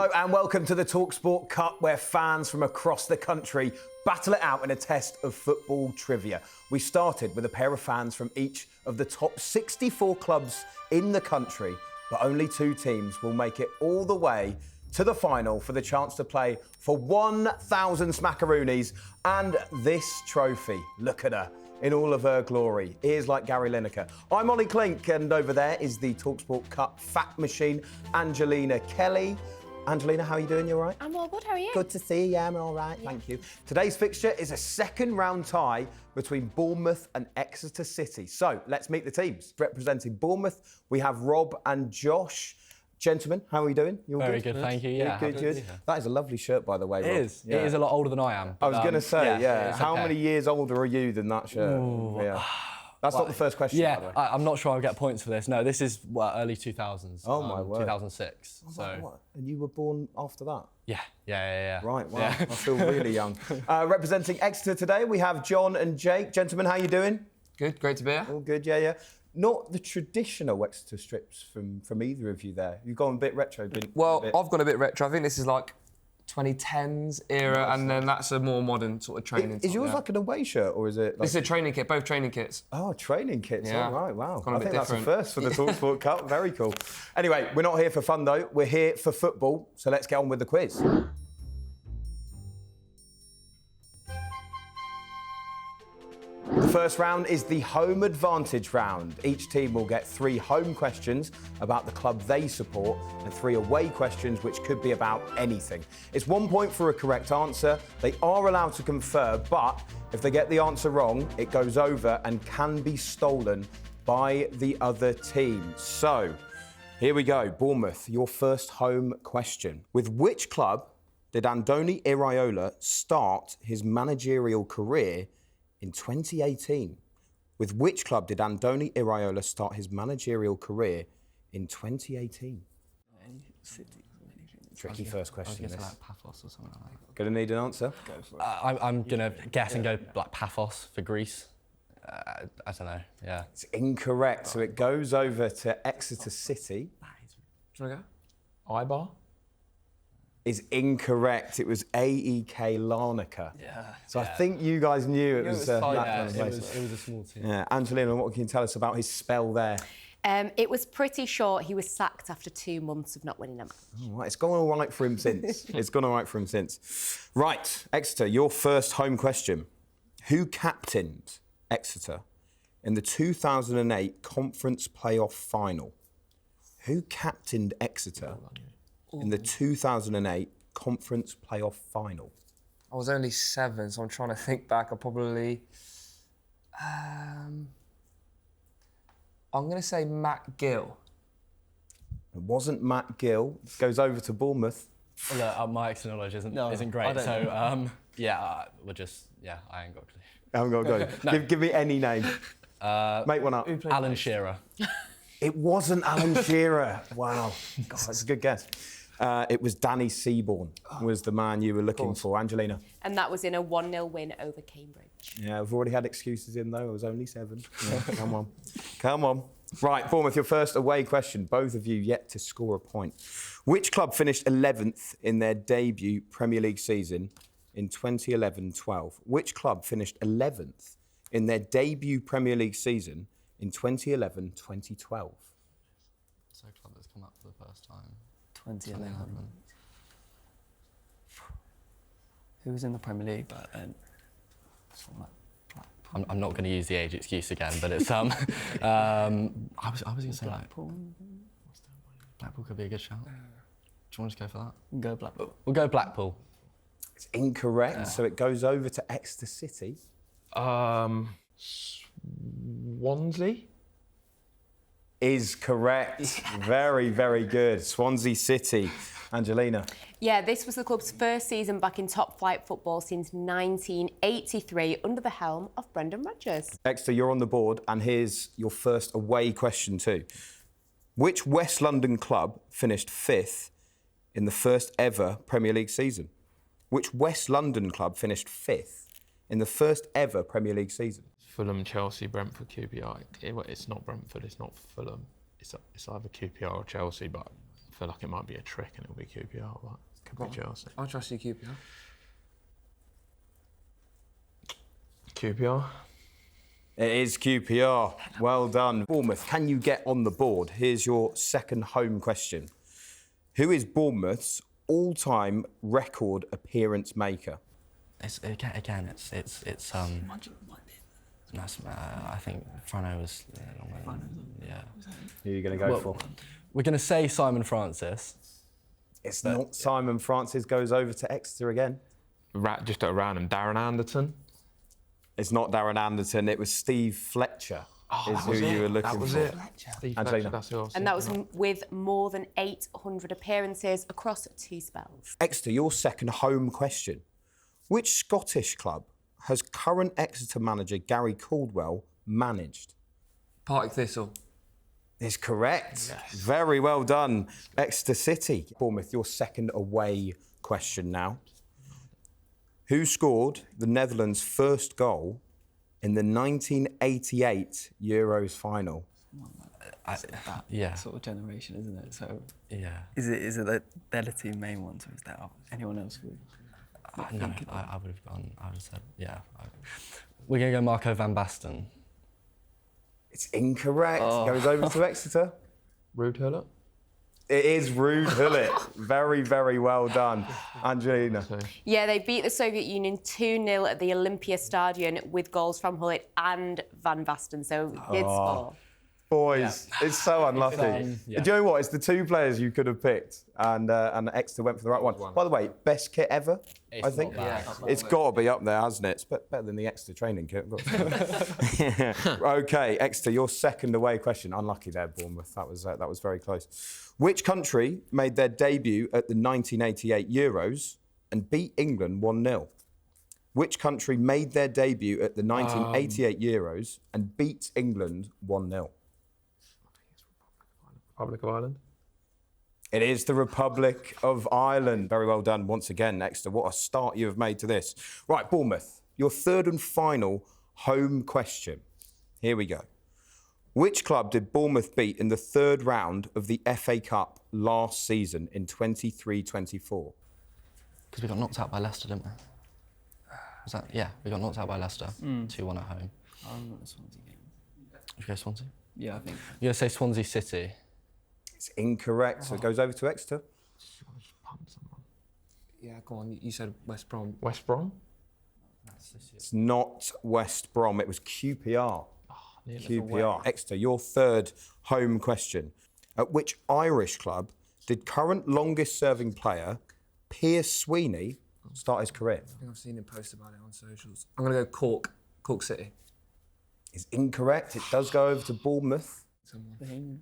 Hello and welcome to the talkSPORT Cup, where fans from across the country battle it out in a test of football trivia. We started with a pair of fans from each of the top 64 clubs in the country, but only 2 teams will make it all the way to the final for the chance to play for 1,000 smackaroonies and this trophy. Look at her in all of her glory. Ears like Gary Lineker. I'm Ollie Klink, and over there is the talkSPORT Cup fact machine, Angelina Kelly. Angelina, how are you doing? You all right? I'm all good, how are you? Good to see you. Yeah, I'm all right, thank you. Today's fixture is a second round tie between Bournemouth and Exeter City. So let's meet the teams. Representing Bournemouth, we have Rob and Josh. Gentlemen, how are you doing? You all Very good, thank you. Yeah, good. That is a lovely shirt, by the way, Rob. It is. Yeah. It is a lot older than I am. I was going to say, yeah. How okay. many years older are you than that shirt? Ooh. Yeah. That's not the first question, by the way. I'm not sure I'll get points for this. No, this is early 2000s. Oh, my word. 2006. So. What? And you were born after that? Yeah. Right, wow. Yeah. I feel really young. Representing Exeter today, we have John and Jake. Gentlemen, how you doing? Good, great to be here. All good, yeah. Not the traditional Exeter strips from either of you there. You've gone a bit retro. Well, I've gone a bit retro. I think this is like 2010s era, and then that's a more modern sort of training. Is yours like an away shirt, or is it? Like... This is a training kit, both training kits. Oh, training kits. Yeah. All right, wow. Gone a I bit think different. that's a first for the talkSPORT Cup. Very cool. Anyway, we're not here for fun though. We're here for football. So let's get on with the quiz. The first round is the home advantage round. Each team will get 3 home questions about the club they support and 3 away questions which could be about anything. It's 1 point for a correct answer. They are allowed to confer, but if they get the answer wrong, it goes over and can be stolen by the other team. So, here we go. Bournemouth, your first home question. With which club did Andoni Iraola start his managerial career in 2018? With which club did Andoni Iraola start his managerial career in 2018? City. Tricky first question. Like Paphos or something like that. Gonna need an answer? Go for it. I'm gonna guess and go like Paphos for Greece. I don't know. Yeah. It's incorrect. So it goes over to Exeter City. Do you want to go? Ibar? Is incorrect. It was AEK Larnaca. Yeah. So I think you guys knew it was that fine, kind of it place. was a small team. Yeah, Angelina, what can you tell us about his spell there? It was pretty short. He was sacked after 2 months of not winning a match. All right, it's gone all right for him since. Right, Exeter, your first home question. Who captained Exeter in the 2008 Conference Playoff Final? Who captained Exeter in the 2008 Conference Playoff Final? I was only 7, so I'm trying to think back. I probably... I'm going to say Matt Gill. It wasn't Matt Gill. It goes over to Bournemouth. Look, my Exeter knowledge isn't great. So we're just I ain't got a clue. I haven't got to go. Give me any name. Make one up. Alan Shearer. It wasn't Alan Shearer. Wow. God, that's a good guess. It was Danny Seaborn was the man you were looking for. Angelina. And that was in a 1-0 win over Cambridge. Yeah, we've already had excuses in, though. I was only 7. Yeah, come on. Right, Bournemouth, your first away question. Both of you yet to score a point. Which club finished 11th in their debut Premier League season in 2011-12? Which club finished 11th in their debut Premier League season in 2011-2012? So a club that's come up for the first time. 2011. Who was in the Premier League back then? I'm not going to use the age excuse again, but it's I was going to say Blackpool. Blackpool could be a good shout. Do you want us to go for that? Go Blackpool. We'll go Blackpool. It's incorrect, so it goes over to Exeter City. Swansea? Is correct. Very, very good. Swansea City. Angelina. Yeah, this was the club's first season back in top flight football since 1983 under the helm of Brendan Rodgers. Exeter, you're on the board, and here's your first away question too. Which West London club finished 5th in the first ever Premier League season? Which West London club finished 5th in the first ever Premier League season? Fulham, Chelsea, Brentford, QPR. It's not Brentford, it's not Fulham. It's either QPR or Chelsea, but feel like it might be a trick and it'll be QPR, but it could be Chelsea. I'll trust you, QPR. QPR? It is QPR. Well done. Bournemouth, can you get on the board? Here's your second home question. Who is Bournemouth's all-time record appearance maker? It's I think Frano was. Yeah. Who are you going to go for? We're going to say Simon Francis. It's not Simon Francis. Goes over to Exeter again. Just at a random, Darren Anderton. It's not Darren Anderton. It was Steve Fletcher. Is who you were looking for. Steve Fletcher, that's who I was And that was thinking with more than 800 appearances across 2 spells. Exeter, your second home question. Which Scottish club has current Exeter manager Gary Caldwell managed? Partick Thistle. Is correct. Yes. Very well done. Exeter City. Bournemouth, your second away question now. Who scored the Netherlands' first goal in the 1988 Euros final? Yeah. Sort of generation, isn't it? So Yeah. is it that they're the two main ones, or is there anyone else? No, I would have gone. I would have said, yeah. We're going to go Marco van Basten. It's incorrect. Goes over to Exeter. Ruud Gullit? It is Ruud Gullit. Very, very well done. Angelina. Yeah, they beat the Soviet Union 2-0 at the Olympia Stadion with goals from Gullit and Van Basten, so did score. Boys, it's so unlucky. Do you know what? It's the two players you could have picked, and Exeter went for the right one. By the way, best kit ever, I think. It's got to be up there, hasn't it? It's better than the Exeter training kit. OK, Exeter, your second away question. Unlucky there, Bournemouth. That was very close. Which country made their debut at the 1988 Euros and beat England 1-0? Which country made their debut at the 1988 Euros and beat England 1-0? Republic of Ireland? It is the Republic of Ireland. Very well done once again, Exeter. What a start you have made to this. Right, Bournemouth, your third and final home question. Here we go. Which club did Bournemouth beat in the third round of the FA Cup last season in 23-24? Because we got knocked out by Leicester, didn't we? Was that? Yeah, we got knocked out by Leicester. 2-1 at home. I remember the Swansea game. Did you go Swansea? Yeah, I think. You're going to say Swansea City? It's incorrect, so it goes over to Exeter. Yeah, go on. You said West Brom. West Brom? It's not West Brom, it was QPR. QPR. Exeter, your third home question. At which Irish club did current longest-serving player Piers Sweeney start his career? I think I've seen him post about it on socials. I'm going to go Cork City. Is incorrect. It does go over to Bournemouth.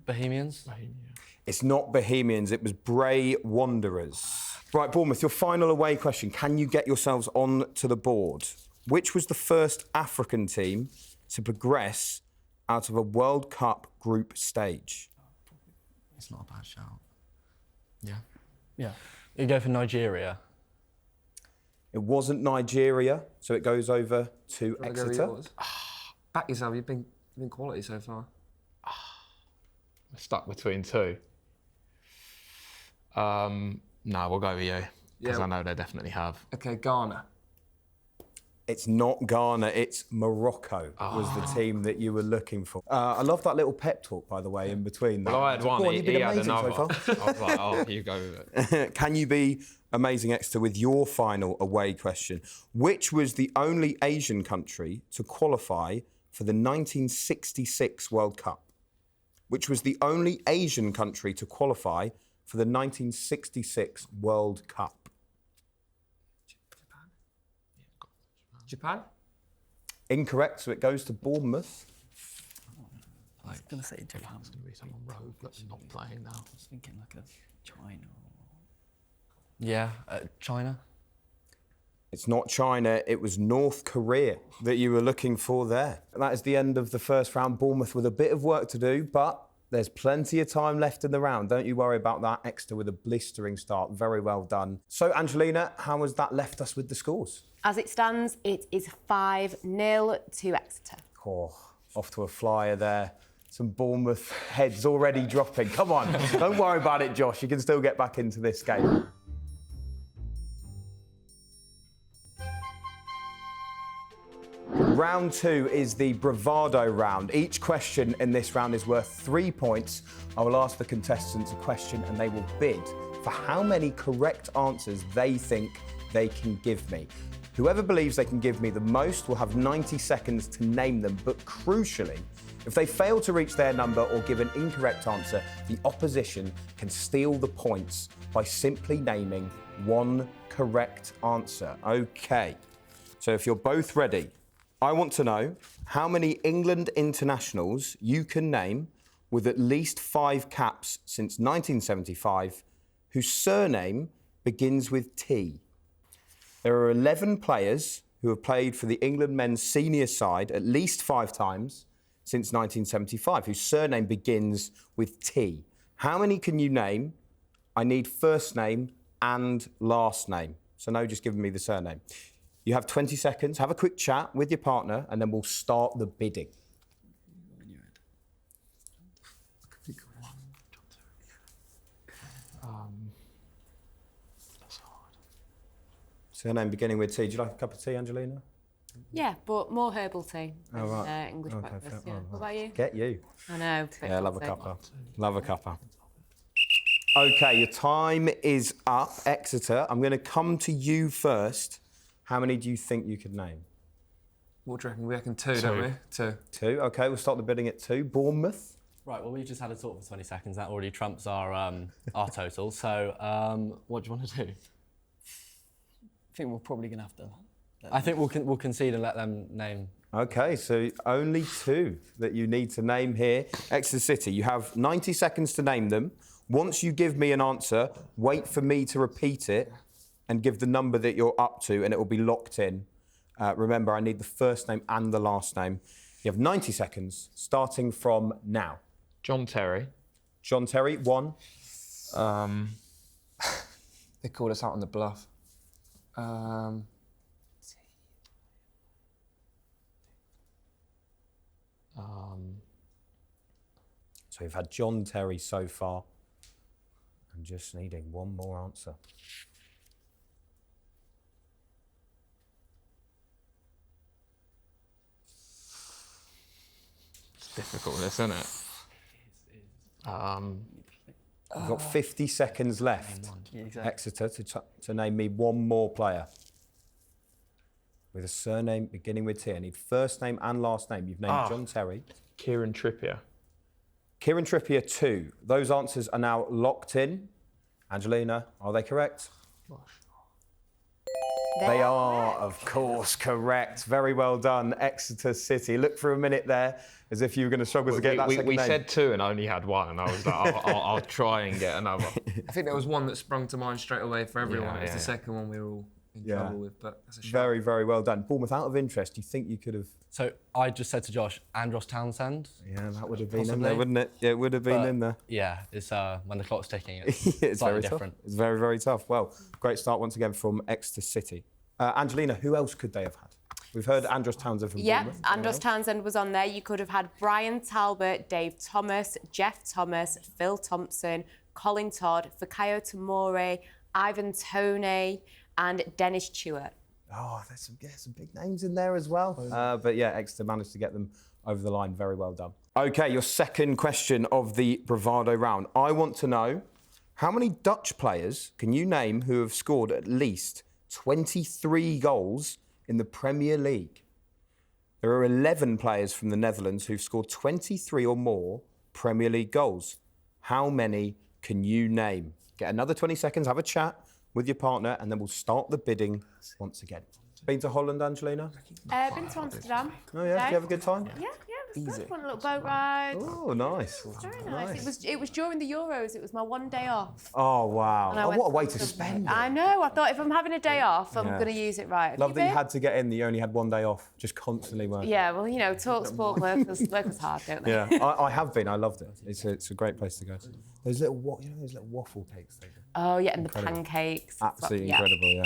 Bohemians? It's not Bohemians, it was Bray Wanderers. Right, Bournemouth, your final away question. Can you get yourselves on to the board? Which was the first African team to progress out of a World Cup group stage? It's not a bad shout. Yeah. Yeah. You go for Nigeria? It wasn't Nigeria, so it goes over to Exeter. Back yourself, you've been quality so far. We're stuck between two. No, we'll go with you, because I know they definitely have. OK, Ghana. It's not Ghana, it's Morocco was the team that you were looking for. I love that little pep talk, by the way, in between. Well, I had one, on, he had another. So I was like, oh, you go with it. Can you be amazing, Exeter, with your final away question? Which was the only Asian country to qualify for the 1966 World Cup? Which was the only Asian country to qualify for the 1966 World Cup? Japan? Incorrect, so it goes to Bournemouth. I was going to say Japan. It's going to be someone rogue that's not playing now. I was thinking like a China. Yeah, China? It's not China, it was North Korea that you were looking for there. And that is the end of the first round. Bournemouth with a bit of work to do, but there's plenty of time left in the round. Don't you worry about that. Exeter with a blistering start. Very well done. So, Angelina, how has that left us with the scores? As it stands, it is 5-0 to Exeter. Oh, off to a flyer there. Some Bournemouth heads already dropping. Come on, don't worry about it, Josh. You can still get back into this game. Round 2 is the Bravado round. Each question in this round is worth 3 points. I will ask the contestants a question and they will bid for how many correct answers they think they can give me. Whoever believes they can give me the most will have 90 seconds to name them, but crucially, if they fail to reach their number or give an incorrect answer, the opposition can steal the points by simply naming one correct answer. Okay, so if you're both ready, I want to know how many England internationals you can name with at least 5 caps since 1975 whose surname begins with T. There are 11 players who have played for the England men's senior side at least 5 times since 1975 whose surname begins with T. How many can you name? I need first name and last name. So no, just giving me the surname. You have 20 seconds, have a quick chat with your partner, and then we'll start the bidding. Surname beginning with T. Do you like a cup of tea, Angelina? Yeah, but more herbal tea than Oh, right. English Okay, breakfast. fair. Yeah. What about you? Get you. I know. Yeah, love a cuppa. Love a cuppa. OK, your time is up, Exeter. I'm going to come to you first. How many do you think you could name? What do you reckon? We reckon 2, don't we? 2. 2. OK, we'll start the bidding at 2. Bournemouth. Right, well, we've just had a talk for 20 seconds. That already trumps our total. So what do you want to do? I think we're probably going to have to. I think we'll concede and let them name. OK, so only 2 that you need to name here. Exeter City, you have 90 seconds to name them. Once you give me an answer, wait for me to repeat it and give the number that you're up to, and it will be locked in. Remember, I need the first name and the last name. You have 90 seconds, starting from now. John Terry. John Terry, 1. They called us out on the bluff. So we've had John Terry so far. I'm just needing one more answer. It's difficult, this, isn't it? We've got 50 seconds left, Yeah, exactly. Exeter, to name me one more player with a surname beginning with T. I need first name and last name. You've named John Terry. Kieran Trippier. Kieran Trippier, 2. Those answers are now locked in. Angelina, are they correct? They are, of course, correct. Very well done, Exeter City. Look for a minute there, as if you were going to struggle to get that second we name. said 2 and I only had 1, and I was like, I'll try and get another. I think there was one that sprung to mind straight away for everyone. Yeah, It's the yeah. second one we were all in trouble with, but that's a shame. Very, very well done. Bournemouth, out of interest, do you think you could have... So I just said to Josh, Andros Townsend. Yeah, that would have been in Possibly. there, wouldn't it? Yeah, it would have been But, in there. Yeah, it's when the clock's ticking, it's It's slightly very different. tough. It's very, very tough. Well, great start once again from Exeter City. Angelina, who else could they have had? We've heard Andros Townsend from Yeah, Bournemouth. Andros Townsend was on there. You could have had Brian Talbot, Dave Thomas, Jeff Thomas, Phil Thompson, Colin Todd, Fikayo Tomori, Ivan Toney, and Dennis Chewett. Oh, there's some big names in there as well. But yeah, Exeter managed to get them over the line. Very well done. OK, your second question of the Bravado round. I want to know, how many Dutch players can you name who have scored at least 23 goals in the Premier League? There are 11 players from the Netherlands who've scored 23 or more Premier League goals. How many can you name? Get another 20 seconds, have a chat with your partner, and then we'll start the bidding once again. Been to Holland, Angelina? Been to Amsterdam. Oh yeah, did you have a good time? Yeah, it was good. One little boat ride. Oh, nice. Very nice. It was during the Euros. It was my one day off. Oh, wow. And I Oh, went what a way to the- spend it. I know. I thought if I'm having a day off, I'm Yeah. going to use it right. Have Love that you been? had to get in, that you only had one day off, just constantly working. Yeah, well, you know, talkSPORT workers hard, don't they? Yeah, I have been. I loved it. It's a great place to go. Those little waffle cakes they do. Oh, yeah, and the pancakes. Absolutely Yeah. incredible, yeah.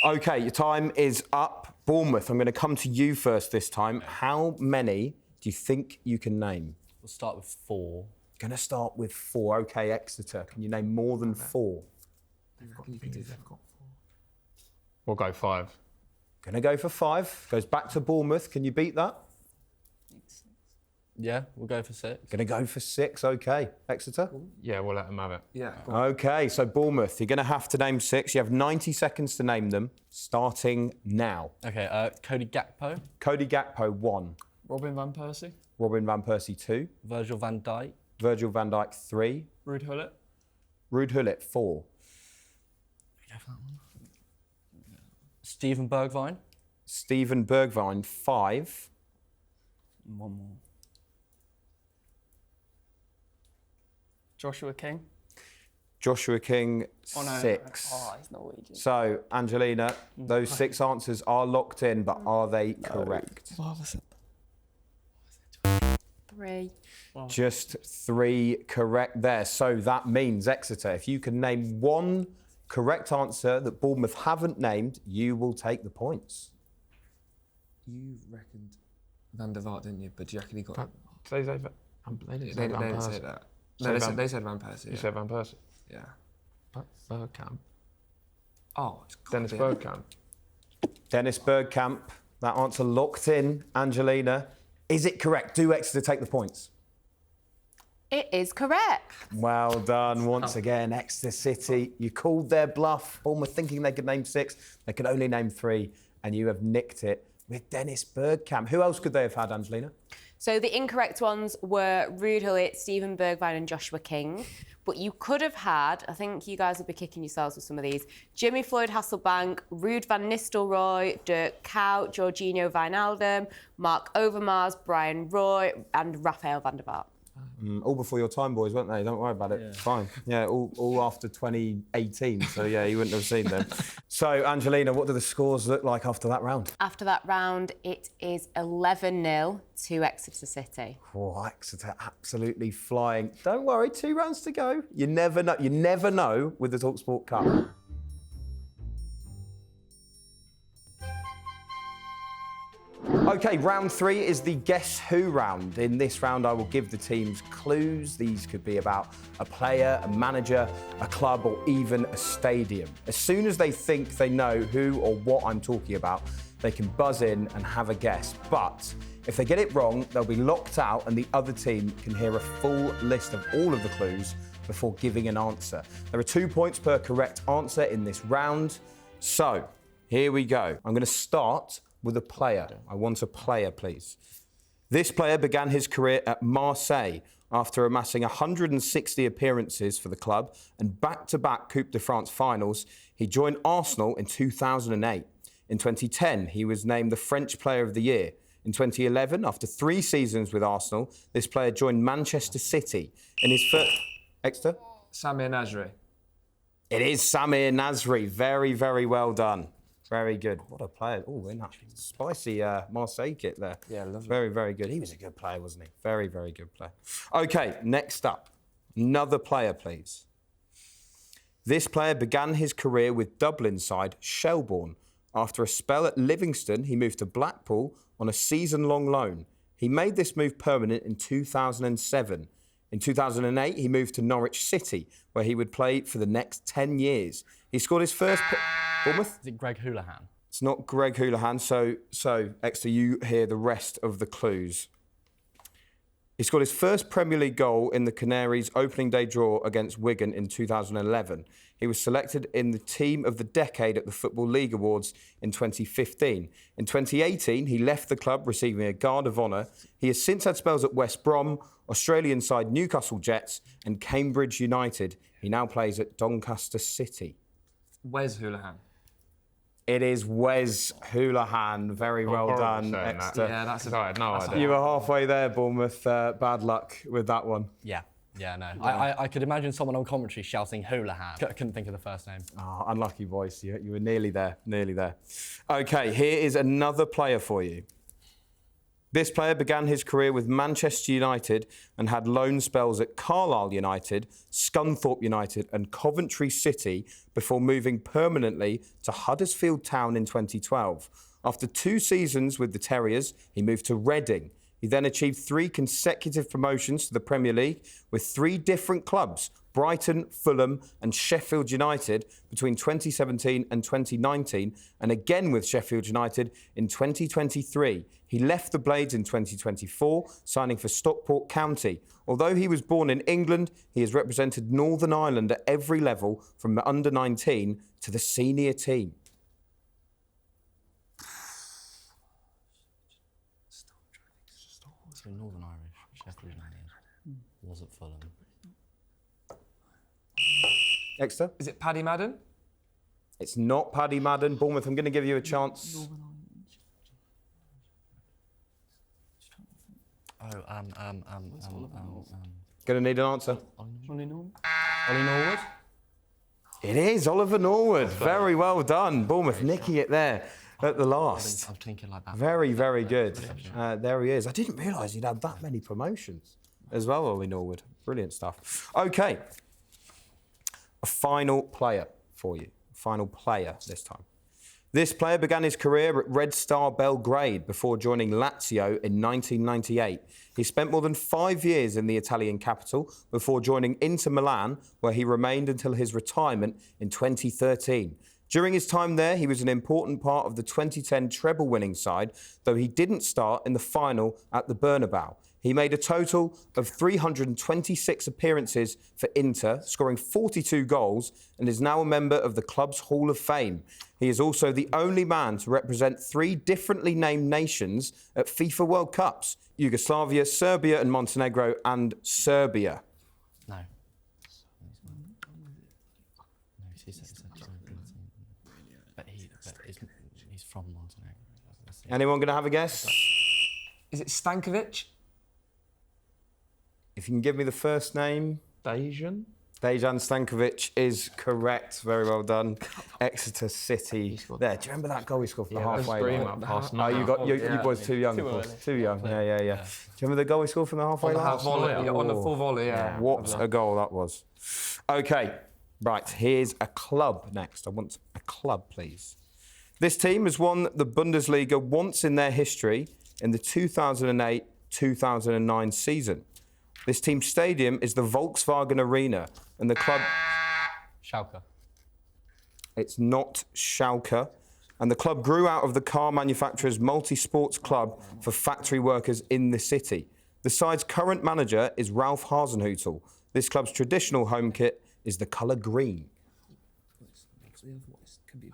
OK, your time is up. Bournemouth, I'm going to come to you first this time. How many do you think you can name? We'll start with 4. Going to start with 4. OK, Exeter, can you name more than 4? We'll go 5. Going to go for 5. Goes back to Bournemouth. Can you beat that? Yeah, we'll go for 6. Going to go for 6. OK, Exeter? Yeah, we'll let them have it. Yeah. OK, so Bournemouth, you're going to have to name 6. You have 90 seconds to name them, starting now. Okay, Cody Gakpo, Cody Gakpo, 1. Robin Van Persie. Robin Van Persie, 2. Virgil van Dijk, Virgil van Dijk, 3. Ruud Gullit. Ruud Gullit, 4. Steven Bergwijn, Steven Bergwijn, 5. One more. Joshua King. Joshua King, 6. Oh, he's Norwegian. So, Angelina, those 6 answers are locked in, but are they correct? What was it? 3. Just 3 correct there. So that means, Exeter, if you can name 1 correct answer that Bournemouth haven't named, you will take the points. You reckoned Van der Vaart, didn't you? But do you reckon he got... They didn't They say Van didn't say Persie. that. Say No, Van- they said Van Persie. You Yeah. said Van Persie. Yeah. Bergkamp. Oh, it's got Dennis to be- Bergkamp. Dennis Bergkamp, that answer locked in. Angelina, is it correct? Do Exeter take the points? It is correct. Well done once again, Exeter City. You called their bluff. Bournemouth thinking they could name 6. They could only name 3, and you have nicked it with Dennis Bergkamp. Who else could they have had, Angelina? So the incorrect ones were Ruud Gullit, Steven Bergwijn and Joshua King. But you could have had, I think you guys will be kicking yourselves with some of these, Jimmy Floyd Hasselbank, Ruud van Nistelrooy, Dirk Kuyt, Jorginho Wijnaldum, Mark Overmars, Brian Roy and Raphael van der Vaart. All before your time, boys, weren't they? Don't worry about it. It's fine. Yeah, all after 2018. So, yeah, you wouldn't have seen them. So, Angelina, what do the scores look like after that round? After that round, it is 11-0 to Exeter City. Oh, Exeter absolutely flying. Don't worry, 2 rounds to go. You never know. You never know with the talkSPORT Cup. OK, round 3 is the Guess Who round. In this round, I will give the teams clues. These could be about a player, a manager, a club, or even a stadium. As soon as they think they know who or what I'm talking about, they can buzz in and have a guess. But if they get it wrong, they'll be locked out and the other team can hear a full list of all of the clues before giving an answer. There are 2 points per correct answer in this round. So, here we go. I'm going to start with a player. I want a player, please. This player began his career at Marseille after amassing 160 appearances for the club and back-to-back Coupe de France finals. He joined Arsenal in 2008. In 2010, he was named the French Player of the Year. In 2011, after 3 seasons with Arsenal, this player joined Manchester City. In his first... Exeter? Samir Nasri. It is Samir Nasri. Very, very well done. Very good. What a player. Oh, in that spicy Marseille kit there. Yeah, lovely. Very, very good. He was a good player, wasn't he? Very, very good player. OK, next up. Another player, please. This player began his career with Dublin side Shelbourne. After a spell at Livingston, he moved to Blackpool on a season-long loan. He made this move permanent in 2007. In 2008, he moved to Norwich City, where he would play for the next 10 years. He scored his first... Bournemouth? Is it Greg Houlihan? It's not Greg Houlihan, so Exeter, you hear the rest of the clues. He scored his first Premier League goal in the Canaries' opening day draw against Wigan in 2011. He was selected in the Team of the Decade at the Football League Awards in 2015. In 2018, he left the club receiving a Guard of Honour. He has since had spells at West Brom, Australian side Newcastle Jets and Cambridge United. He now plays at Doncaster City. Wes Houlihan. It is Wes Houlihan. Very well Horrible done, saying that. Exeter. Yeah, that's I had no idea. You were halfway there, Bournemouth. Bad luck with that one. Yeah, no. I could imagine someone on commentary shouting Houlihan. I couldn't think of the first name. Oh, unlucky voice. You were nearly there, nearly there. OK, here is another player for you. This player began his career with Manchester United and had loan spells at Carlisle United, Scunthorpe United and Coventry City before moving permanently to Huddersfield Town in 2012. After 2 seasons with the Terriers, he moved to Reading. He then achieved 3 consecutive promotions to the Premier League with 3 different clubs, Brighton, Fulham and Sheffield United, between 2017 and 2019, and again with Sheffield United in 2023. He left the Blades in 2024, signing for Stockport County. Although he was born in England, he has represented Northern Ireland at every level, from the under-19 to the senior team. So Northern Irish, Sheffield United, was at Fulham. Exeter? Is it Paddy Madden? It's not Paddy Madden. Bournemouth, I'm going to give you a chance. Going to need an answer. Ollie Norwood? Ollie Norwood? It is Oliver Norwood. Very well done. Bournemouth nicking it there at the last. I'm thinking like that. Very, very good. There he is. I didn't realise he'd had that many promotions as well, Ollie Norwood. Brilliant stuff. OK. A final player for you. Final player this time. This player began his career at Red Star Belgrade before joining Lazio in 1998. He spent more than 5 years in the Italian capital before joining Inter Milan, where he remained until his retirement in 2013. During his time there, he was an important part of the 2010 treble-winning side, though he didn't start in the final at the Bernabeu. He made a total of 326 appearances for Inter, scoring 42 goals, and is now a member of the club's Hall of Fame. He is also the only man to represent 3 differently named nations at FIFA World Cups: Yugoslavia, Serbia and Montenegro, and Serbia. No. No, he's but he's from Montenegro. Anyone going to have a guess? Is it Stankovic? If you can give me the first name. Dejan? Dejan Stankovic is correct. Very well done. Exeter City. There. Do you remember that goal he scored from the halfway line? Oh, you boys too young, of course. Too young. Yeah. Do you remember the goal he scored from the halfway line? On the full volley, yeah. What a goal that was. OK, right. Here's a club next. I want a club, please. This team has won the Bundesliga once in their history in the 2008-2009 season. This team's stadium is the Volkswagen Arena, and the club... Schalke. It's not Schalke. And the club grew out of the car manufacturer's multi-sports club for factory workers in the city. The side's current manager is Ralph Hasenhüttl. This club's traditional home kit is the colour green.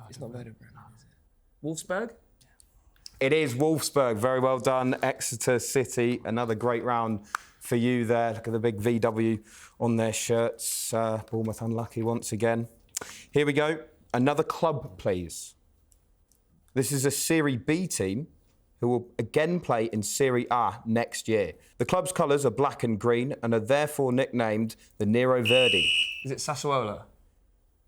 It's not Werder Bremen, is it? Wolfsburg? It is Wolfsburg. Very well done, Exeter City. Another great round for you there. Look at the big VW on their shirts. Bournemouth unlucky once again. Here we go. Another club, please. This is a Serie B team who will again play in Serie A next year. The club's colours are black and green and are therefore nicknamed the Nero Verdi. Is it Sassuolo?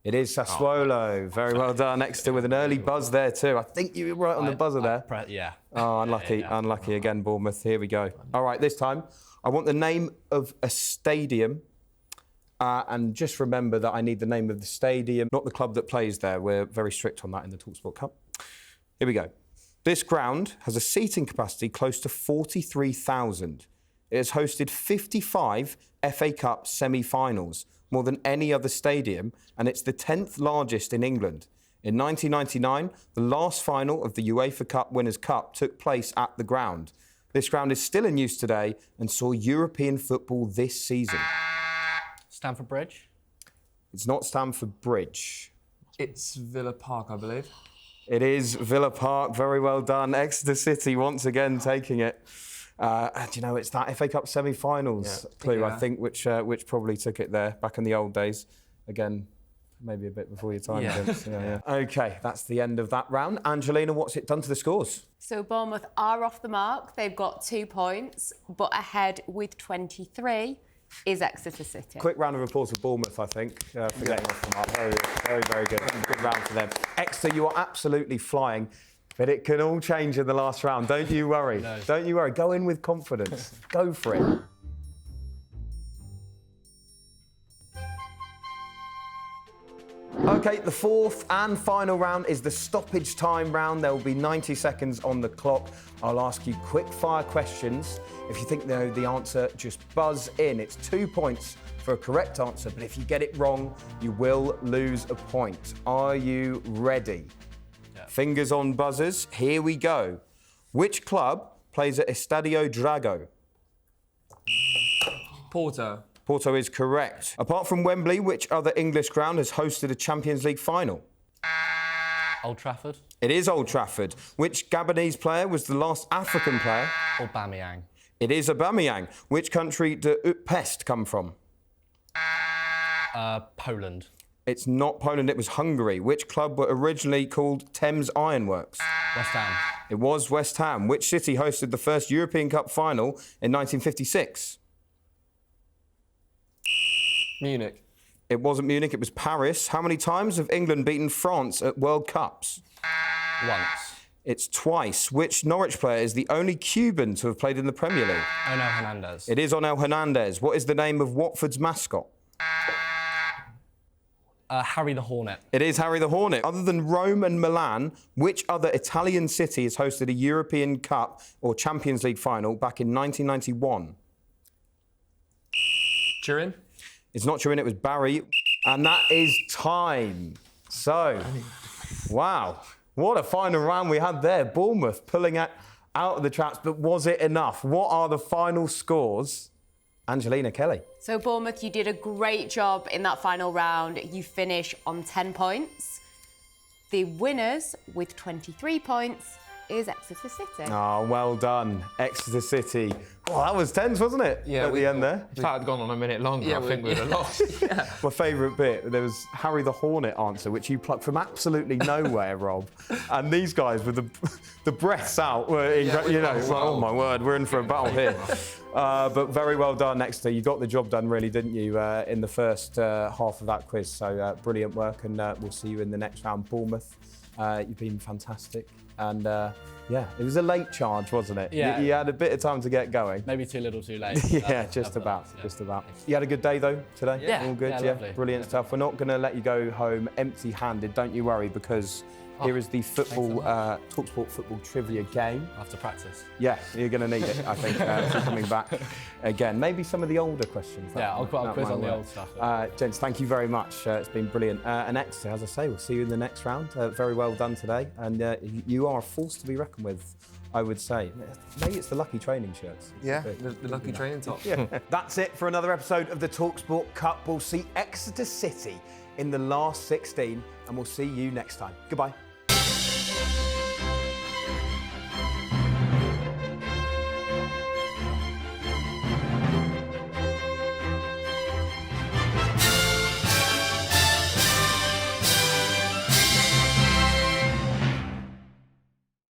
It is Sassuolo. Very well done, Exeter, with an early buzz there too. I think you were right on the buzzer there. Yeah. Oh, unlucky, unlucky again, Bournemouth. Here we go. All right, this time, I want the name of a stadium. And just remember that I need the name of the stadium, not the club that plays there. We're very strict on that in the talkSPORT Cup. Here we go. This ground has a seating capacity close to 43,000. It has hosted 55 FA Cup semi-finals, more than any other stadium, and it's the 10th largest in England. In 1999, the last final of the UEFA Cup Winners' Cup took place at the ground. This ground is still in use today and saw European football this season. Stamford Bridge? It's not Stamford Bridge. It's Villa Park, I believe. It is Villa Park. Very well done. Exeter City once again taking it. And you know, it's that FA Cup semi-finals clue, I think, which probably took it there back in the old days. Again, maybe a bit before your time. Yeah. OK, that's the end of that round. Angelina, what's it done to the scores? So Bournemouth are off the mark. They've got 2 points, but ahead with 23 is Exeter City. Quick round of applause for Bournemouth, I think, for getting off the mark. Very, very good. Good round for them. Exeter, you are absolutely flying. But it can all change in the last round. Don't you worry. No. Don't you worry. Go in with confidence. Go for it. OK, the fourth and final round is the stoppage time round. There will be 90 seconds on the clock. I'll ask you quick-fire questions. If you think you know the answer, just buzz in. It's 2 points for a correct answer, but if you get it wrong, you will lose a point. Are you ready? Yeah. Fingers on buzzers. Here we go. Which club plays at Estadio Drago? Porto. Porto is correct. Apart from Wembley, which other English ground has hosted a Champions League final? Old Trafford It is Old Trafford. Which Gabonese player was the last African player? or Aubameyang? It is Aubameyang. Which country did Pest come from? Poland. It's not Poland, it was Hungary. Which club were originally called Thames Ironworks? West Ham. It was West Ham. Which city hosted the first European Cup final in 1956? Munich. It wasn't Munich, it was Paris. How many times have England beaten France at World Cups? Once. It's twice. Which Norwich player is the only Cuban to have played in the Premier League? Onel Hernandez. It is Onel Hernandez. What is the name of Watford's mascot? Harry the Hornet. It is Harry the Hornet. Other than Rome and Milan, which other Italian city has hosted a European Cup or Champions League final back in 1991? Turin. It's not Turin, it was Barry. And that is time. So, wow, what a final round we had there. Bournemouth pulling out of the traps, but was it enough? What are the final scores? Angelina Kelly. So Bournemouth, you did a great job in that final round. You finish on 10 points. The winners with 23 points is Exeter City. Oh, well done, Exeter City. Oh, that was tense, wasn't it? Yeah, at the end there. If that had gone on a minute longer, Yeah, I think we'd have lost. My favourite bit, there was Harry the Hornet answer, which you plucked from absolutely nowhere, Rob. And these guys with the breaths out were, oh my word, we're in for a battle here. But very well done, Exeter. You got the job done, really, didn't you, in the first half of that quiz. So brilliant work, and we'll see you in the next round. Bournemouth, you've been fantastic. And yeah, it was a late charge, wasn't it? Yeah. You had a bit of time to get going. Maybe too little, too late. Yeah, just about. You had a good day though today? Yeah. All good, Yeah, yeah. lovely. Brilliant stuff. We're not going to let you go home empty-handed, don't you worry, because here is the football, talkSPORT football trivia game. I have to practice. Yeah, you're going to need it, I think, for coming back again. Maybe some of the older questions. Yeah, I'll quiz might on the work. old stuff. Gents, thank you very much. It's been brilliant. And Exeter, as I say, we'll see you in the next round. Very well done today. And you are a force to be reckoned with, I would say. Maybe it's the lucky training shirts. Yeah, the lucky training top. Yeah. That's it for another episode of the talkSPORT Cup. We'll see Exeter City in the last 16, and we'll see you next time. Goodbye.